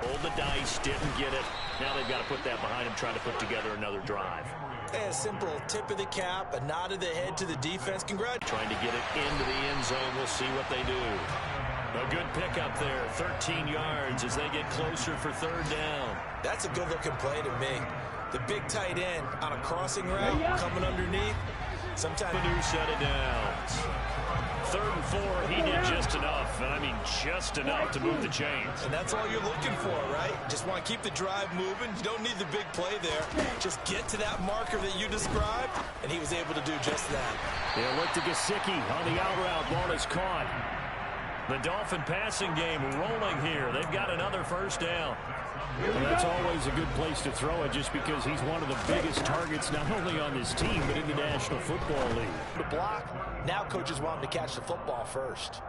Rolled the dice, didn't get it. Now they've got to put that behind them, try to put together another drive. A simple tip of the cap, a nod of the head to the defense. Congrats. Trying to get it into the end zone. We'll see what they do. A good pickup there, 13 yards as they get closer for third down. That's a good-looking play to me. The big tight end on a crossing route coming underneath. Sometimes a new set of downs. 3rd and 4, he did just enough, and I mean just enough to move the chains. And that's all you're looking for, right? Just want to keep the drive moving. You don't need the big play there. Just get to that marker that you described, and he was able to do just that. Yeah, look to Gesicki on the out route. Ball is caught. The Dolphin passing game rolling here. They've got another first down. And that's always a good place to throw it just because he's one of the biggest targets not only on this team but in the National Football League. The block, now coaches want him to catch the football first.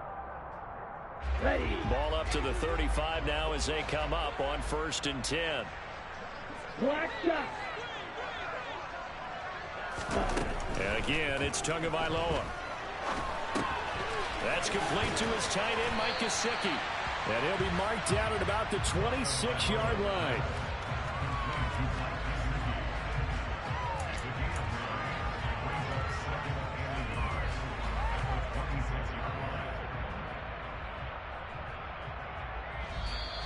Ready. Ball up to the 35 now as they come up on 1st and 10. Black shot. And again, it's Tagovailoa. That's complete to his tight end, Mike Gesicki. And he'll be marked down at about the 26-yard line.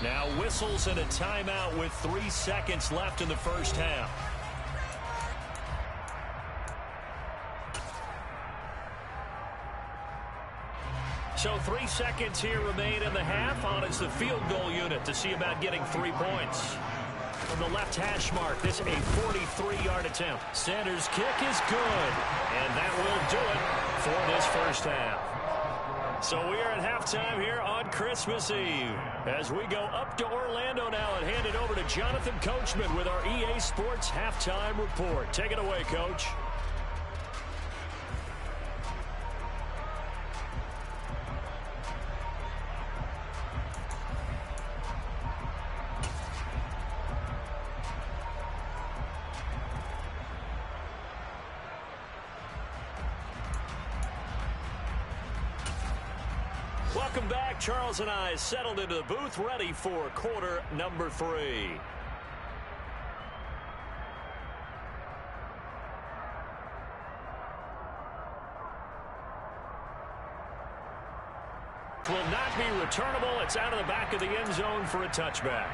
Now whistles and a timeout with 3 seconds left in the first half. So 3 seconds here remain in the half. On is the field goal unit to see about getting 3 points. From the left hash mark, this a 43-yard attempt. Sanders' kick is good. And that will do it for this first half. So we are at halftime here on Christmas Eve. As we go up to Orlando now and hand it over to Jonathan Coachman with our EA Sports Halftime Report. Take it away, Coach. Welcome back. Charles and I settled into the booth, ready for quarter number 3. Will not be returnable. It's out of the back of the end zone for a touchback.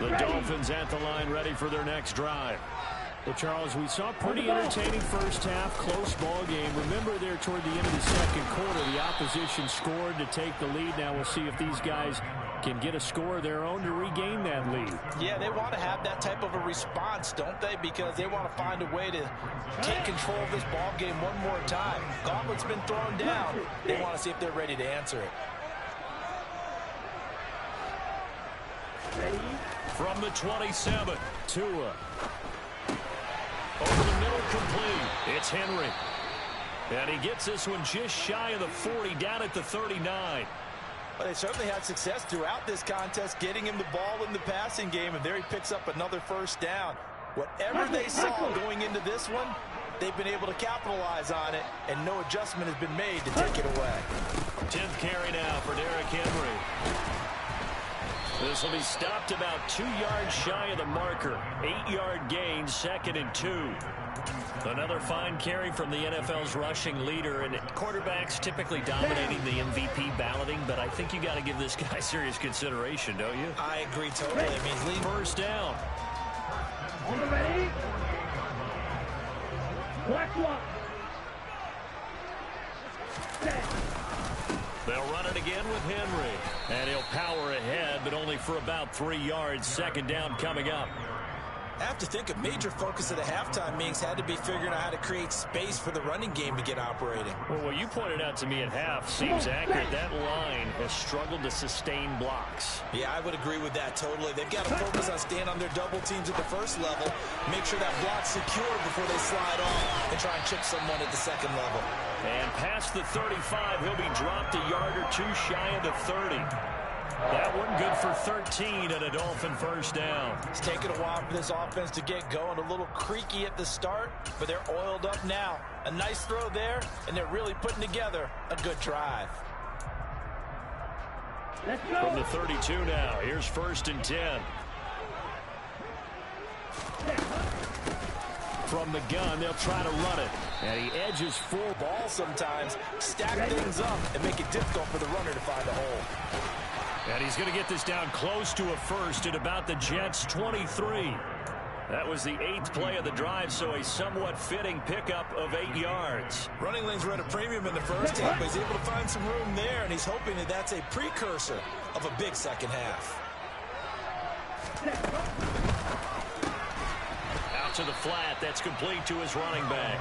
The Dolphins at the line, ready for their next drive. Well, Charles, we saw a pretty entertaining first half, close ball game. Remember there toward the end of the second quarter, the opposition scored to take the lead. Now we'll see if these guys can get a score of their own to regain that lead. Yeah, they want to have that type of a response, don't they? Because they want to find a way to take control of this ball game one more time. Gauntlet's been thrown down. They want to see if they're ready to answer it. From the 27, Tua. Over the middle, complete. It's Henry. And he gets this one just shy of the 40, down at the 39. Well, they certainly had success throughout this contest, getting him the ball in the passing game, and there he picks up another first down. Whatever they saw going into this one, they've been able to capitalize on it, and no adjustment has been made to take it away. 10th carry now for Derrick Henry. This will be stopped about 2 yards shy of the marker. 8-yard gain, 2nd and 2. Another fine carry from the NFL's rushing leader, and quarterbacks typically dominating the MVP balloting, but I think you got to give this guy serious consideration, don't you? I agree totally. I mean, lead first down. On the ready. Black one. They'll run it again with Henry. And he'll power ahead, but only for about 3 yards. 2nd down coming up. I have to think a major focus of the halftime meetings had to be figuring out how to create space for the running game to get operating. Well, what you pointed out to me at half seems accurate. That line has struggled to sustain blocks. Yeah, I would agree with that totally. They've got to focus on staying on their double teams at the first level, make sure that block's secure before they slide off and try and chip someone at the second level. And past the 35, he'll be dropped a yard or two shy of the 30. That one good for 13 and a Dolphin first down. It's taken a while for this offense to get going. A little creaky at the start, but they're oiled up now. A nice throw there, and they're really putting together a good drive. Let's go. From the 32 now, here's 1st and 10. From the gun, they'll try to run it. And he edges full Ball sometimes stack things up and make it difficult for the runner to find a hole. And he's going to get this down close to a first at about the Jets' 23. That was the 8th play of the drive, so a somewhat fitting pickup of 8 yards. Running lanes were at a premium in the first half, but he's able to find some room there, and he's hoping that that's a precursor of a big second half. Out to the flat. That's complete to his running back.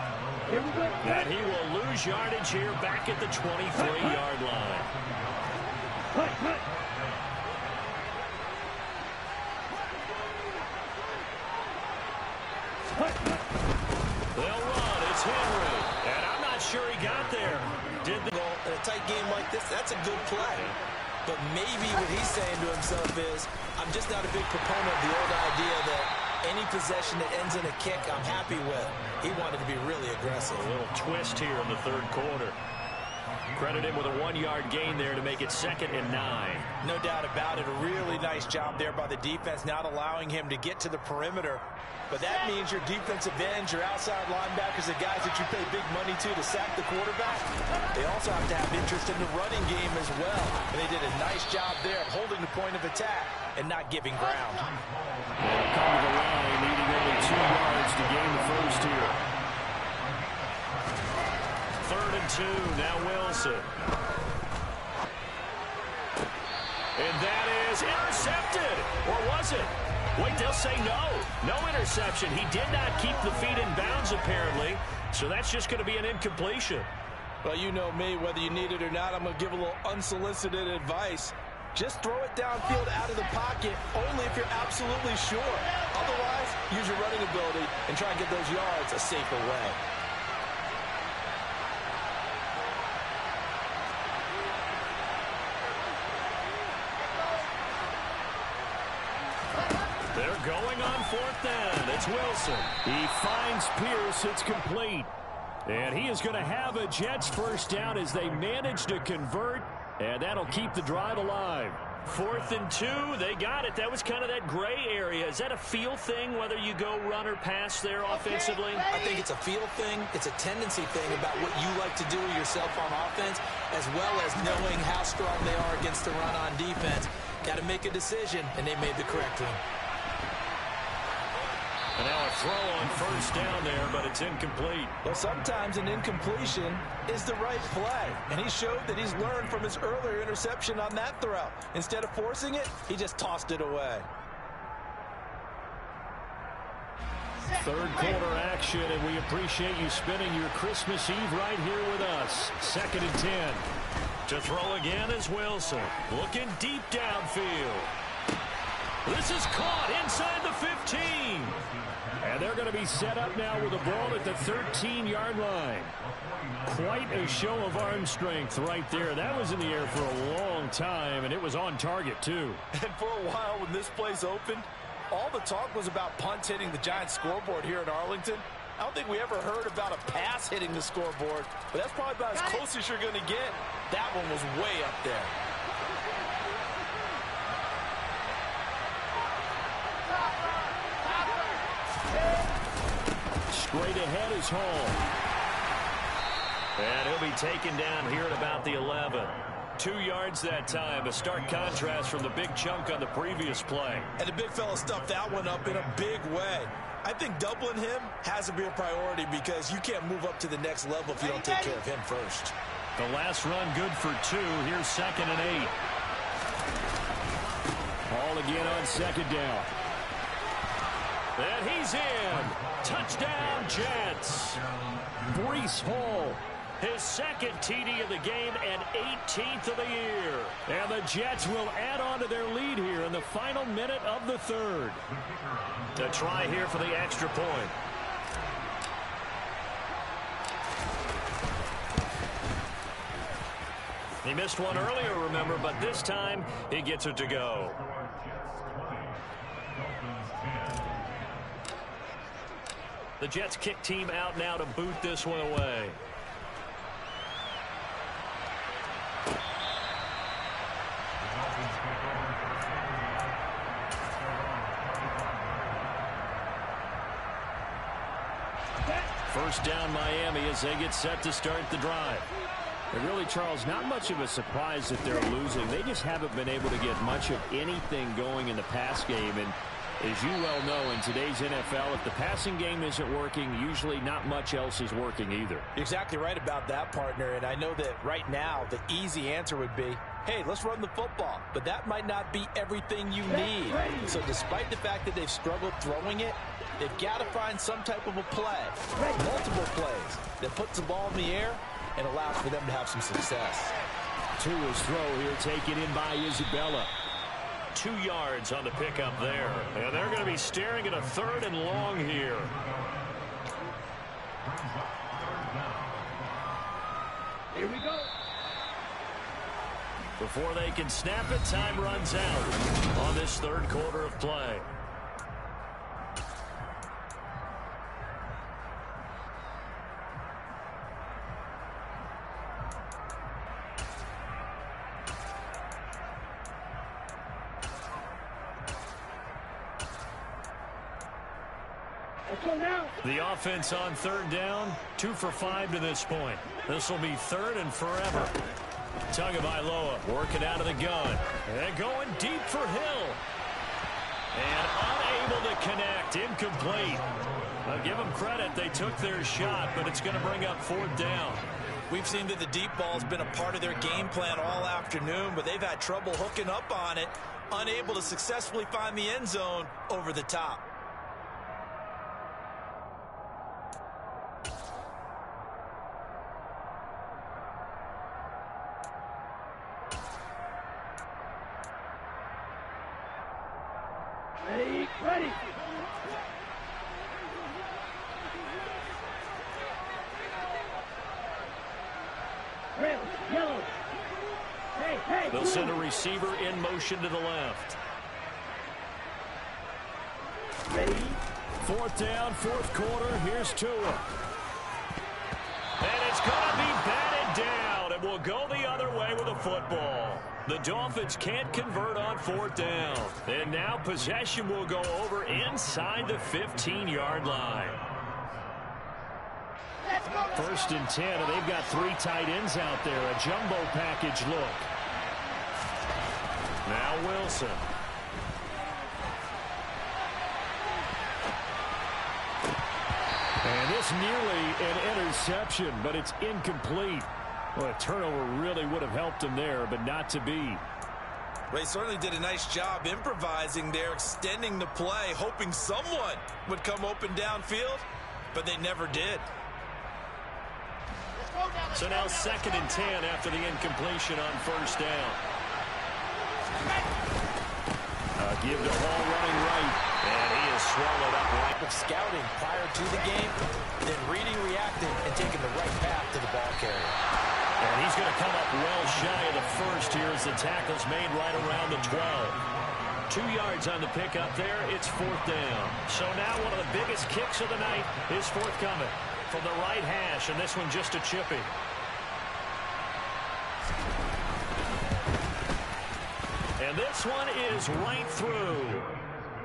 And he will lose yardage here back at the 23-yard line. They'll run. It's Henry. And I'm not sure he got there. In a tight game like this, that's a good play. But maybe what he's saying to himself is, I'm just not a big proponent of the old idea that any possession that ends in a kick I'm happy with. He wanted to be really aggressive. A little twist here in the 3rd quarter. Credit him with a 1-yard gain there to make it 2nd and 9. No doubt about it. A really nice job there by the defense, not allowing him to get to the perimeter. But that means your defensive ends, your outside linebackers, the guys that you pay big money to sack the quarterback, they also have to have interest in the running game as well. And they did a nice job there of holding the point of attack and not giving ground. They'll come to the line, needing only 2 yards to gain the first here. 3rd and 2, now Wilson. And that is intercepted. Or was it? Wait, they'll say no. No interception. He did not keep the feet in bounds, apparently. So that's just going to be an incompletion. Well, you know me, whether you need it or not, I'm going to give a little unsolicited advice. Just throw it downfield out of the pocket, only if you're absolutely sure. Otherwise, use your running ability and try and get those yards a safer way. They're going on 4th down. It's Wilson. He finds Pierce. It's complete. And he is going to have a Jets first down as they manage to convert. And that'll keep the drive alive. 4th and 2. They got it. That was kind of that gray area. Is that a feel thing, whether you go run or pass there offensively? I think it's a feel thing. It's a tendency thing about what you like to do yourself on offense, as well as knowing how strong they are against the run on defense. Got to make a decision, and they made the correct one. And now a throw on 1st down there, but it's incomplete. Well, sometimes an incompletion is the right play. And he showed that he's learned from his earlier interception on that throw. Instead of forcing it, he just tossed it away. 3rd quarter action, and we appreciate you spending your Christmas Eve right here with us. 2nd and 10. To throw again is Wilson. Looking deep downfield. This is caught inside the 15. And they're going to be set up now with the ball at the 13-yard line. Quite a show of arm strength right there. That was in the air for a long time, and it was on target, too. And for a while, when this play's opened, all the talk was about punts hitting the Giants scoreboard here in Arlington. I don't think we ever heard about a pass hitting the scoreboard, but that's probably about as close as you're going to get. That one was way up there. Straight ahead is Hall. And he'll be taken down here at about the 11. 2 yards that time. A stark contrast from the big chunk on the previous play. And the big fella stuffed that one up in a big way. I think doubling him has to be a priority because you can't move up to the next level if you don't take care of him first. The last run good for 2. Here's 2nd and 8. Hall again on 2nd down. And he's in. Touchdown, Jets. Breece Hall, his 2nd TD of the game and 18th of the year. And the Jets will add on to their lead here in the final minute of the 3rd. A try here for the extra point. He missed one earlier, remember, but this time he gets it to go. The Jets kick team out now to boot this one away. First down Miami as they get set to start the drive. And really, Charles, not much of a surprise that they're losing. They just haven't been able to get much of anything going in the pass game. And as you well know, in today's NFL, if the passing game isn't working, usually not much else is working either. You're exactly right about that, partner. And I know that right now the easy answer would be, hey, let's run the football. But that might not be everything you need. So despite the fact that they've struggled throwing it, they've got to find some type of a play, multiple plays, that puts the ball in the air and allows for them to have some success. Tua's throw here taken in by Isabella. 2 yards on the pickup there. And they're going to be staring at a 3rd and long here. Here we go. Before they can snap it, time runs out on this 3rd quarter of play. The offense on 3rd down, 2 for 5 to this point. This will be 3rd and forever. Tagovailoa working out of the gun. And going deep for Hill. And unable to connect. Incomplete. I'll give them credit. They took their shot, but it's going to bring up 4th down. We've seen that the deep ball has been a part of their game plan all afternoon, but they've had trouble hooking up on it, unable to successfully find the end zone over the top. Ready. Red, yellow. Hey. They'll send a receiver in motion to the left. Ready. 4th down, 4th quarter. Here's Tua. And it's going to be batted down. It will go the other way with a football. The Dolphins can't convert on 4th down. And now possession will go over inside the 15-yard line. 1st and 10, and they've got 3 tight ends out there. A jumbo package look. Now Wilson. And this nearly an interception, but it's incomplete. Well, a turnover really would have helped him there, but not to be. They certainly did a nice job improvising there, extending the play, hoping someone would come open downfield, but they never did. So now 2nd and 10 after the incompletion on 1st down. Give to Hall running right. And he is swallowed up right. Of scouting prior to the game, then reading, reacting, and taking the right path to the ball carrier. And he's going to come up well shy of the 1st here as the tackle's made right around the 12. 2 yards on the pickup there. It's 4th down. So now one of the biggest kicks of the night is forthcoming from the right hash, and this one just a chippy. And this one is right through.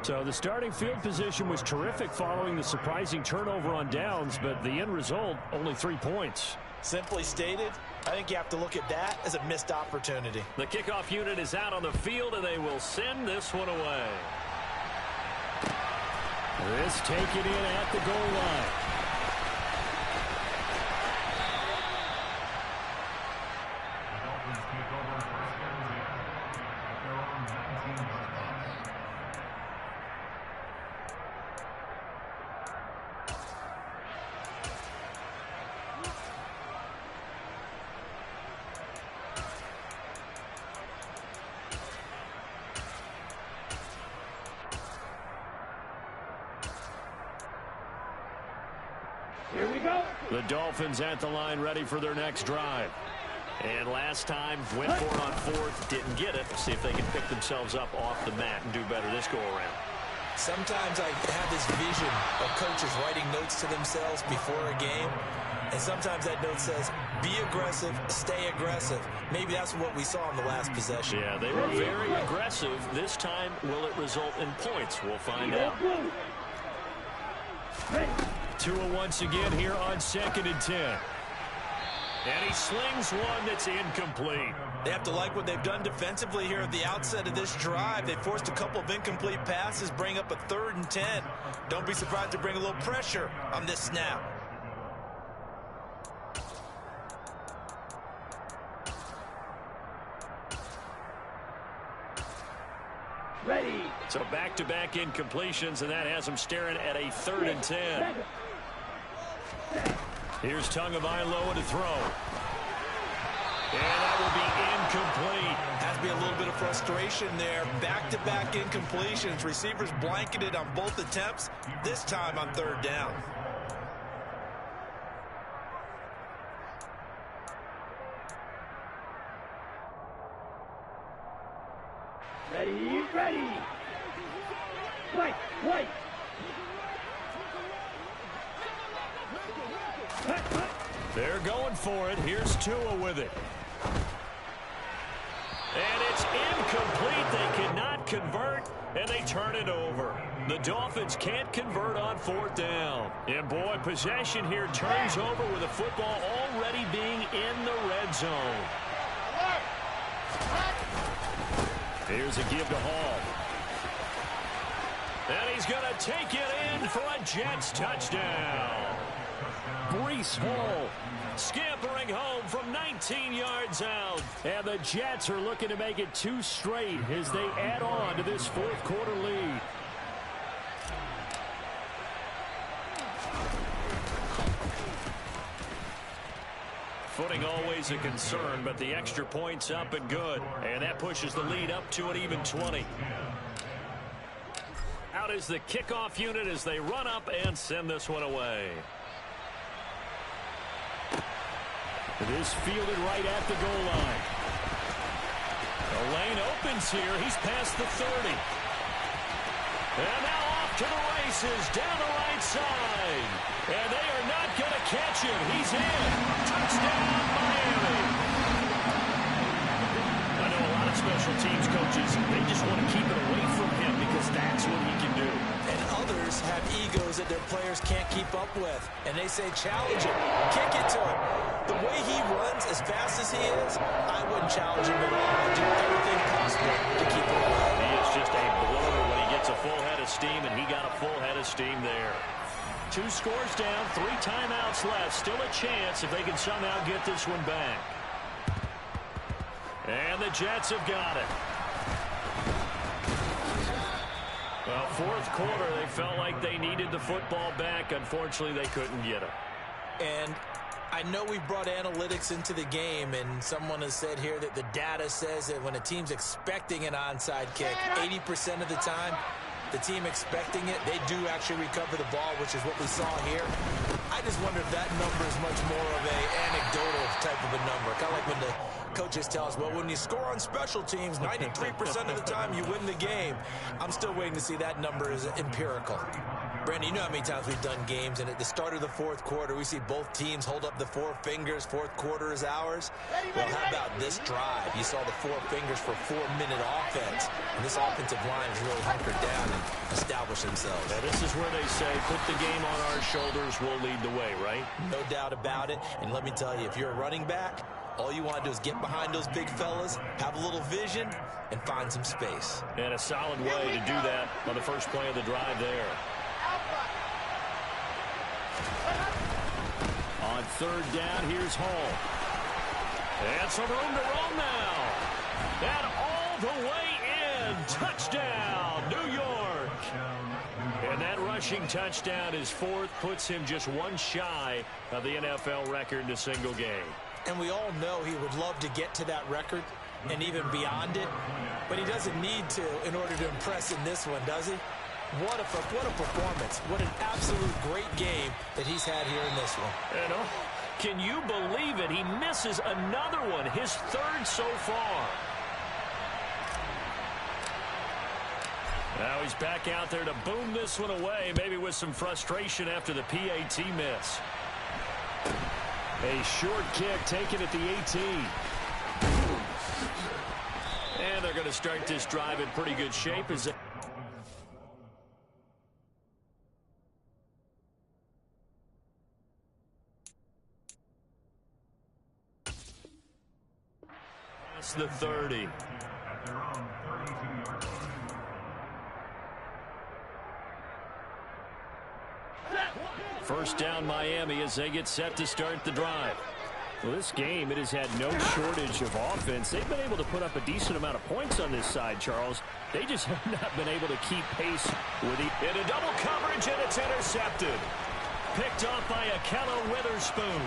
So the starting field position was terrific following the surprising turnover on downs, but the end result, only 3 points. Simply stated, I think you have to look at that as a missed opportunity. The kickoff unit is out on the field, and they will send this one away. This taken in at the goal line. Here we go. The Dolphins at the line ready for their next drive. And last time, went for it on fourth, didn't get it. See if they can pick themselves up off the mat and do better this go-around. Sometimes I have this vision of coaches writing notes to themselves before a game, and sometimes that note says, be aggressive, stay aggressive. Maybe that's what we saw in the last possession. Yeah, they were very aggressive. This time, will it result in points? We'll find out. Tua once again here on 2nd and 10. And he slings one that's incomplete. They have to like what they've done defensively here at the outset of this drive. They forced a couple of incomplete passes, bring up a 3rd and 10. Don't be surprised to bring a little pressure on this snap. Ready. So back-to-back incompletions, and that has them staring at a 3rd and 10. Here's Tagovailoa to throw. And that will be incomplete. Has to be a little bit of frustration there. Back-to-back incompletions. Receivers blanketed on both attempts, this time on 3rd down. Ready, ready. White, white. They're going for it. Here's Tua with it. And it's incomplete. They cannot convert, and they turn it over. The Dolphins can't convert on 4th down. And, boy, possession here turns over with the football already being in the red zone. Here's a give to Hall. And he's going to take it in for a Jets touchdown. Breece Hall scampering home from 19 yards out. And the Jets are looking to make it 2 straight as they add on to this 4th quarter lead. Footing always a concern, but the extra point's up and good. And that pushes the lead up to an even 20. Out is the kickoff unit as they run up and send this one away. It is fielded right at the goal line. The lane opens here. He's past the 30. And now off to the races down the right side. And they are not going to catch him. He's in. Touchdown, Miami. I know a lot of special teams coaches, they just want to keep it away from him because that's what he can do. And others have egos that their players can't keep up with. And they say, challenge him. Kick it to him. The way he runs as fast as he is, I wouldn't challenge him at all. I'd do everything possible to keep him away. He is just a blower when he gets a full head of steam, and he got a full head of steam there. 2 scores down, 3 timeouts left. Still a chance if they can somehow get this one back. And the Jets have got it. Well, 4th quarter, they felt like they needed the football back. Unfortunately, they couldn't get it. And I know we've brought analytics into the game, and someone has said here that the data says that when a team's expecting an onside kick, 80% of the time, the team expecting it, they do actually recover the ball, which is what we saw here. I just wonder if that number is much more of an anecdotal type of a number. Kind of like when the coaches tell us, well, when you score on special teams, 93% of the time you win the game. I'm still waiting to see that number is empirical. Brandon, you know how many times we've done games, and at the start of the 4th quarter, we see both teams hold up the 4 fingers. 4th quarter is ours. Well, how about this drive? You saw the 4 fingers for 4-minute offense. And this offensive line has really hunkered down and established themselves. Now, this is where they say, put the game on our shoulders, we'll lead the way, right? No doubt about it. And let me tell you, if you're a running back, all you want to do is get behind those big fellas, have a little vision, and find some space. And a solid way to do that on the first play of the drive there. On 3rd down, here's Hall. And some room to roam now. And all the way in. Touchdown, New York. And that rushing touchdown, his 4th, puts him just 1 shy of the NFL record in a single game. And we all know he would love to get to that record and even beyond it. But he doesn't need to in order to impress in this one, does he? What a performance. What an absolute great game that he's had here in this one. You know, Can you believe it? He misses another one, his third so far. Now he's back out there to boom this one away, maybe with some frustration after the PAT miss. A short kick taken at the 18. And they're going to start this drive in pretty good shape as they... That's the 30. First down Miami as they get set to start the drive. Well, this game, it has had no shortage of offense. They've been able to put up a decent amount of points on this side, Charles. They just have not been able to keep pace with it. In a double coverage, and it's intercepted. Picked off by Akello Witherspoon.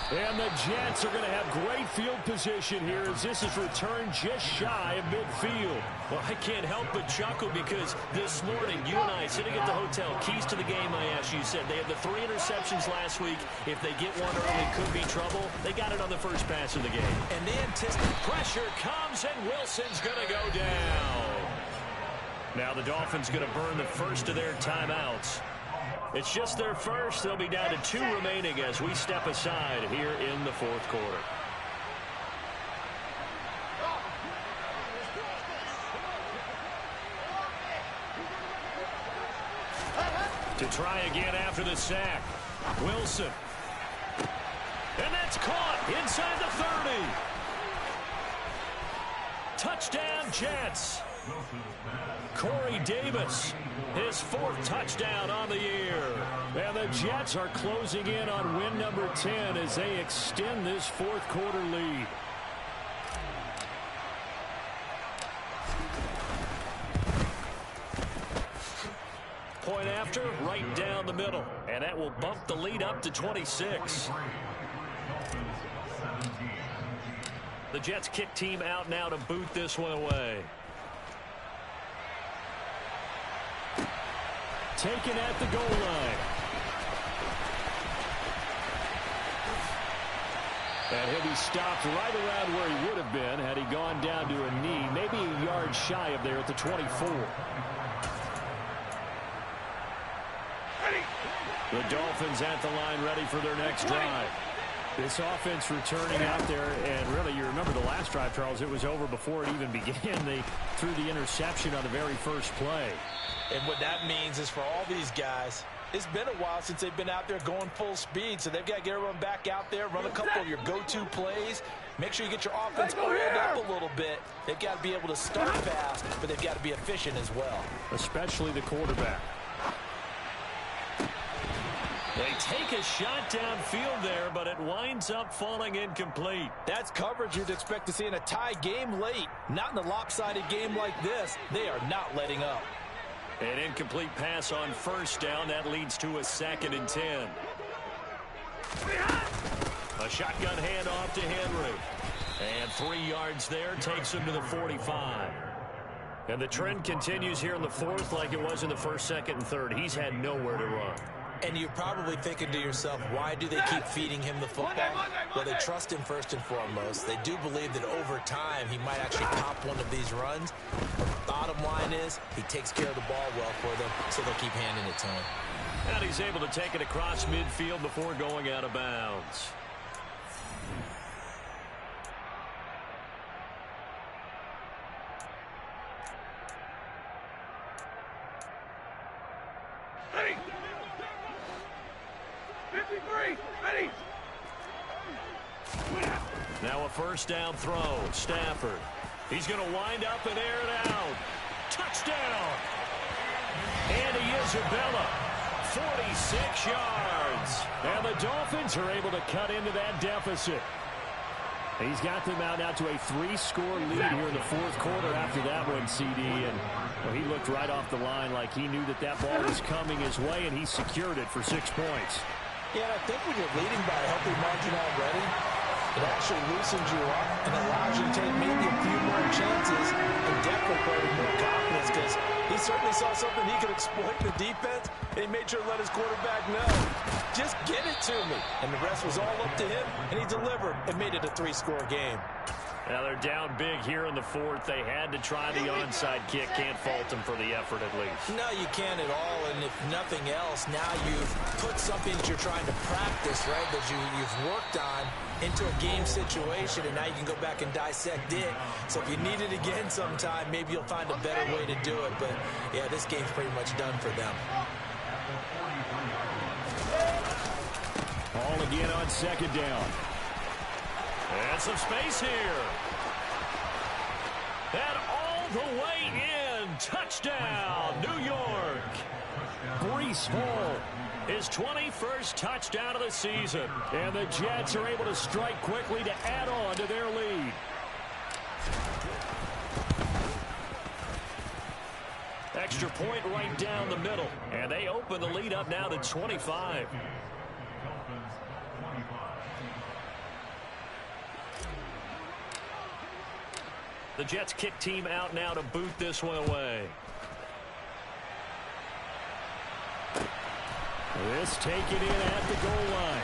And the Jets are going to have great field position here as this is returned just shy of midfield. Well, I can't help but chuckle because this morning, you and I sitting at the hotel, keys to the game, I asked you, said they had the 3 interceptions last week. If they get one early, could be trouble. They got it on the first pass of the game. And the anticipation Pressure comes, and Wilson's going to go down. Now the Dolphins going to burn the first of their timeouts. It's just their first. They'll be down to 2 remaining as we step aside here in the fourth quarter. To try again after the sack. Wilson. And that's caught inside the 30. Touchdown, Jets. Corey Davis, his 4th touchdown on the year. And the Jets are closing in on win number 10 as they extend this fourth quarter lead. Point after, right down the middle. And that will bump the lead up to 26. The Jets kick team out now to boot this one away. Taken at the goal line. And he'll be stopped right around where he would have been had he gone down to a knee, maybe a yard shy of there at the 24. The Dolphins at the line ready for their next drive. This offense returning out there, and really, you remember the last drive, Charles, it was over before it even began. They threw the interception on the very first play. And what that means is for all these guys, it's been a while since they've been out there going full speed, so they've got to get everyone back out there, run a couple of your go-to plays, make sure you get your offense oiled up a little bit. They've got to be able to start fast, but they've got to be efficient as well. Especially the quarterback. They take a shot downfield there, but it winds up falling incomplete. That's coverage you'd expect to see in a tie game late. Not in a lopsided game like this. They are not letting up. An incomplete pass on first down. That leads to a 2nd and 10. A shotgun handoff to Henry. And 3 yards there takes him to the 45. And the trend continues here in the fourth like it was in the first, second, and third. He's had nowhere to run. And you're probably thinking to yourself, why do they keep feeding him the football? Well, they trust him first and foremost. They do believe that over time he might actually pop one of these runs. But bottom line is he takes care of the ball well for them, so they'll keep handing it to him. And he's able to take it across midfield before going out of bounds. Now a first down throw. Stafford. He's going to wind up and air it out. Touchdown. Andy Isabella. 46 yards. And the Dolphins are able to cut into that deficit. He's got them out now to a 3-score lead here in the fourth quarter after that one, CD. And well, he looked right off the line like he knew that that ball was coming his way, and he secured it for 6 points. Yeah, I think when you're leading by a healthy margin already, It actually loosens you up and allows you to take maybe a few more chances and definitely play with more confidence because he certainly saw something he could exploit in the defense, and he made sure to let his quarterback know, just get it to me. And the rest was all up to him, and he delivered and made it a 3-score game. Now they're down big here in the fourth. They had to try the onside kick. Can't fault them for the effort at least. No, you can't at all. And if nothing else, now you've put something that you're trying to practice, right, that you've worked on into a game situation, and now you can go back and dissect it. So if you need it again sometime, maybe you'll find a better way to do it. But, yeah, this game's pretty much done for them. Ball again on second down. And some space here. And all the way in. Touchdown, New York. Breece Hall. His 21st touchdown of the season. And the Jets are able to strike quickly to add on to their lead. Extra point right down the middle. And they open the lead up now to 25. The Jets kick team out now to boot this one away. This taken in at the goal line.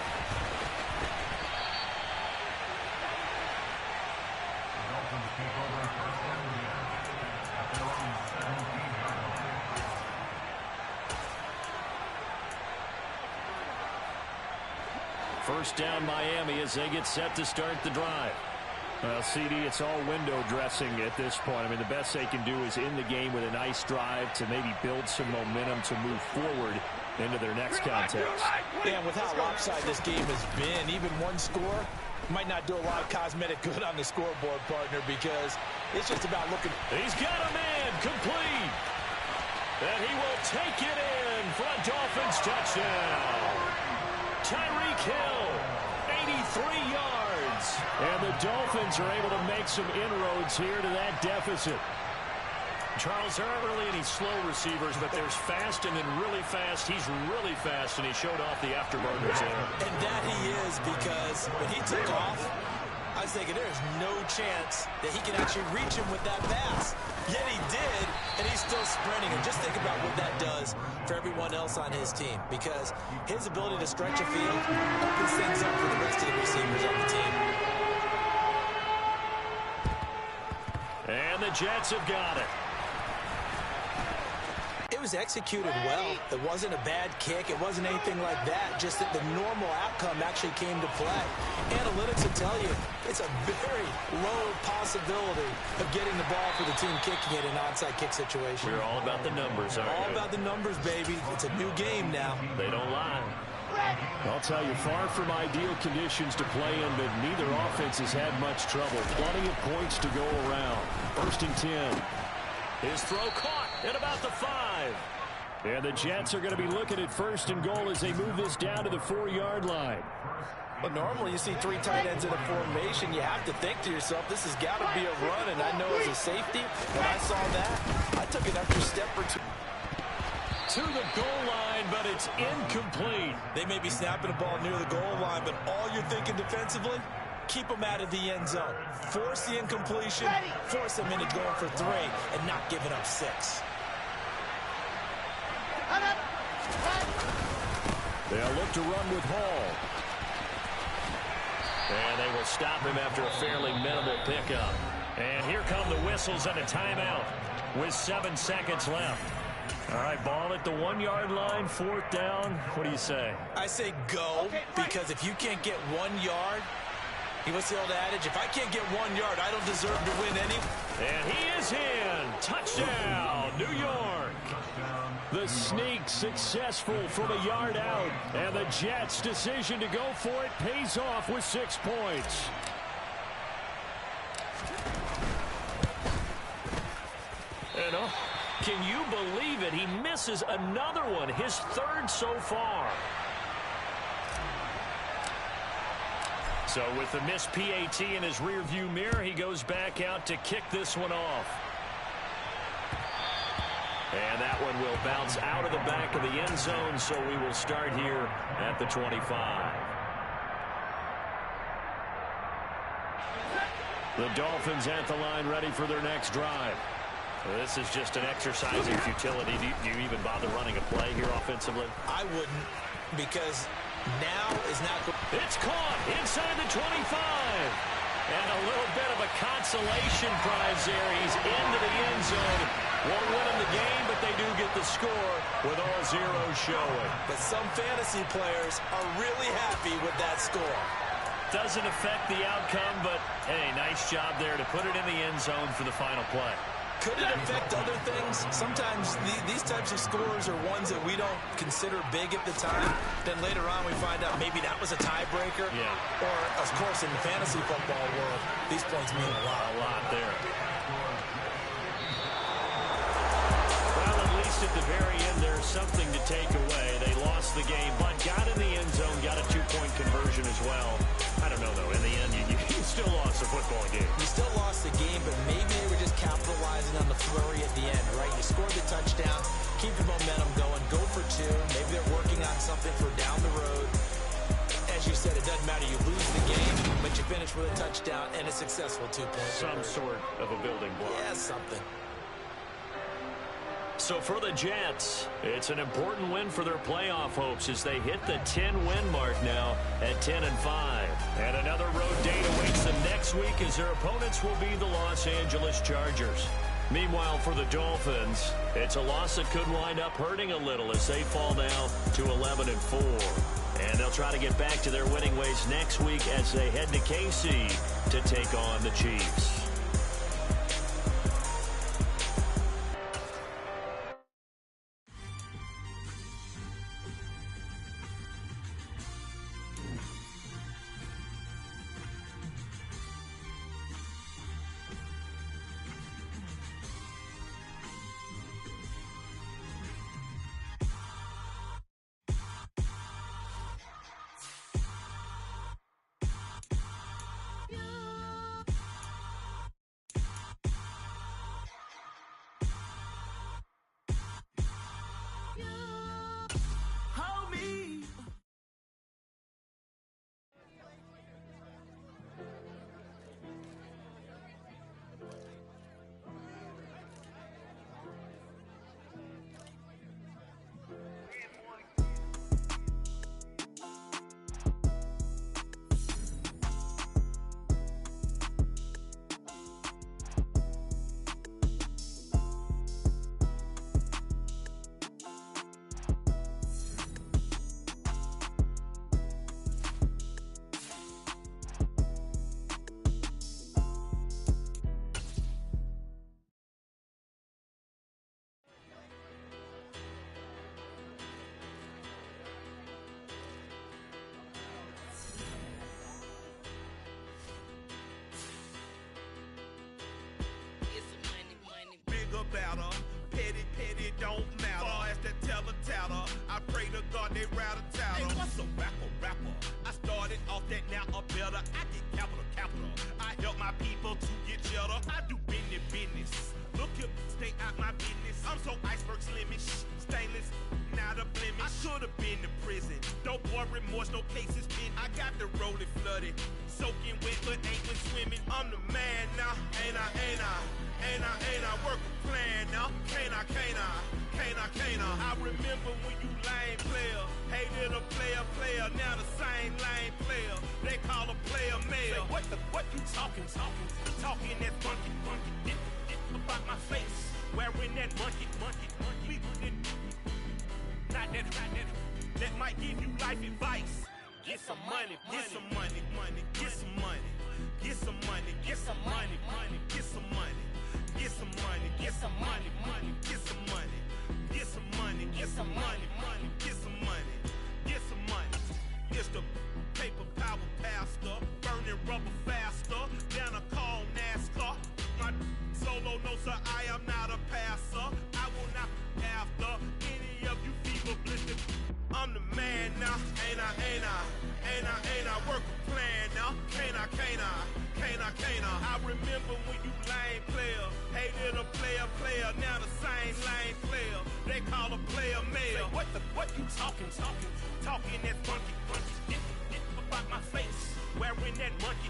First down Miami as they get set to start the drive. Well, CD, it's all window dressing at this point. I mean, the best they can do is in the game with a nice drive to maybe build some momentum to move forward into their next contest. Yeah, and with how lopsided this game has been, even one score might not do a lot of cosmetic good on the scoreboard, partner, because it's just about looking. He's got a man complete. And he will take it in for a Dolphins touchdown. Tyreek Hill, 83 yards. And the Dolphins are able to make some inroads here to that deficit. Charles, there aren't really any slow receivers, but there's fast and then really fast. He's really fast, and he showed off the afterburners there. And that he is, because when he took off, I was thinking there's no chance that he can actually reach him with that pass. Yet he did, and he's still sprinting. And just think about what that does for everyone else on his team, because his ability to stretch a field opens things up for the rest of the receivers on the team. And the Jets have got it. It was executed well. It wasn't a bad kick. It wasn't anything like that. Just that the normal outcome actually came to play. Analytics will tell you it's a very low possibility of getting the ball for the team kicking it in an onside kick situation. We're all about the numbers, aren't we? All about the numbers, baby. It's a new game now. They don't lie. I'll tell you, far from ideal conditions to play in, but neither offense has had much trouble. Plenty of points to go around. 1st and 10. His throw caught at about the 5. And the Jets are going to be looking at 1st and goal as they move this down to the 4-yard line. But normally you see 3 tight ends in a formation. You have to think to yourself, this has got to be a run. And I know as a safety, when I saw that, I took an extra step or two. To the goal line, but it's incomplete. They may be snapping the ball near the goal line, but all you're thinking defensively, keep them out of the end zone. Force the incompletion, force them into going for 3, and not giving up 6. They'll look to run with Hall. And they will stop him after a fairly minimal pickup. And here come the whistles and a timeout with 7 seconds left. All right, ball at the 1-yard line, 4th down. What do you say? I say go, because if you can't get 1 yard, what's the old adage? If I can't get 1 yard, I don't deserve to win any. And he is in. Touchdown, New York. The sneak successful from a yard out. And the Jets' decision to go for it pays off with 6 points. And can you believe it? He misses another one, his 3rd so far. So with the missed PAT in his rearview mirror, he goes back out to kick this one off. And that one will bounce out of the back of the end zone, so we will start here at the 25. The Dolphins at the line, ready for their next drive. Well, this is just an exercise in futility. Do you even bother running a play here offensively? I wouldn't, because now is not good. It's caught inside the 25. And a little bit of a consolation prize there. He's into the end zone. Won't win him the game, but they do get the score with all zeros showing. But some fantasy players are really happy with that score. Doesn't affect the outcome, but, hey, nice job there to put it in the end zone for the final play. Could it affect other things? Sometimes these types of scores are ones that we don't consider big at the time. Then later on we find out maybe that was a tiebreaker. Yeah. Or, of course, in the fantasy football world, these points mean a lot. A lot there. Well, at least at the very end, there's something to take away. They lost the game, but got in the end zone, got a 2-point conversion as well. I don't know, though. In the end, you still lost the football game. You still lost the game, but maybe they were just capitalizing on the flurry at the end, right? You scored the touchdown, keep your momentum going, go for 2. Maybe they're working on something for down the road. As you said, it doesn't matter. You lose the game, but you finish with a touchdown and a successful 2-point. Some sort of a building block. Yeah, something. So for the Jets, it's an important win for their playoff hopes as they hit the 10-win mark now at 10-5. And another road date awaits them next week as their opponents will be the Los Angeles Chargers. Meanwhile, for the Dolphins, it's a loss that could wind up hurting a little as they fall now to 11-4. And they'll try to get back to their winning ways next week as they head to KC to take on the Chiefs. Petty don't matter. Far as that teller, I pray to God they rattle tattle. Hey, what's a rapper? I started off that, now a better. I get capital. I help my people to get cheddar. I do business. Look here, stay out my business. I'm so iceberg slimish, stainless, not a blemish. I should have been to prison. Don't boy remorse, no cases pinned. I got the rolling flooded, soaking wet, but ain't been swimming. I'm the man now, ain't I? Work a plan now, can't I? I remember when you lame player, hated a player, now the same lame player. They call a player mayor. What you talking that funky, get about my face, wearing that monkey. Not that might give you life advice. Get some money. It's the paper power pastor, burning rubber faster than a call NASCAR. My solo, no sir, I am not a passer. I will not after any of you fever blistered. I'm the man now, ain't I? Work a plan now, can't I? I remember when you lame player, hated a player, now the same lame player. They call a player mayor. What you talking that funky, get about my face, wearing that monkey.